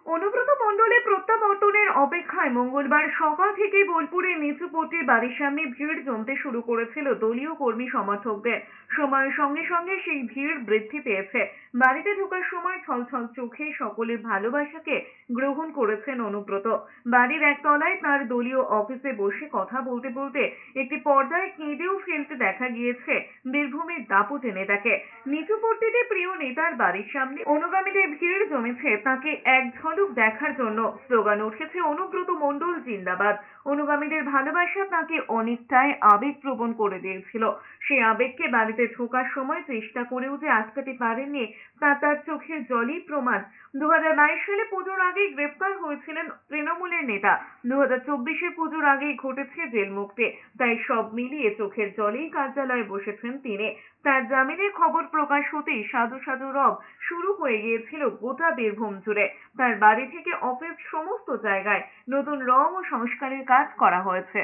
অনুব্রত মণ্ডলের প্রত্যাবর্তনের অপেক্ষায় মঙ্গলবার সকাল থেকে বোলপুরের নিচুপট্টির বাড়ির সামনে ভিড় জমতে শুরু করেছিল দলীয় কর্মী সমর্থকদের। সময়ের সঙ্গে সঙ্গে সেই ভিড় বৃদ্ধি পেয়েছে। বাড়িতে ঢোকার সময় ছলছল চোখে সকলের ভালোবাসাকে গ্রহণ করেছেন অনুব্রত। বাড়ির একতলায় তার দলীয় অফিসে বসে কথা বলতে বলতে একটি পর্দায় কেঁদেও ফেলতে দেখা গিয়েছে বীরভূমের দাপুটে নেতাকে। নিচুপট্টিতে প্রিয় নেতার বাড়ির সামনে অনুগামীদের ভিড় জমেছে তাকে এক ঝলক দেখার জন্য। স্লোগান উঠেছে অনুব্রত মণ্ডল জিন্দাবাদ। অনুগামীদের ভালোবাসা তাকে অনেকটাই আবেগপ্রবণ করে দিয়েছিল। সেই আবেগকে বাড়িতে ঢোকার সময় চেষ্টা করেও যে আটকাতে পারেননি তার চোখের জলই প্রমাণ। 2022 সালে পুজোর আগেই গ্রেফতার হয়েছিলেন তৃণমূলের নেতা। 2024 পুজোর আগেই ঘটেছে জেল মুক্তি। তাই সব মিলিয়ে চোখের জলেই কার্যালয়ে বসেছেন তিনি। তার জামিনের খবর প্রকাশ হতেই সাধু সাধু রব শুরু হয়ে গিয়েছিল গোটা বীরভূম জুড়ে। তার বাড়ি থেকে অফিস সমস্ত জায়গায় নতুন রং ও সংস্কারের কাজ করা হয়েছে।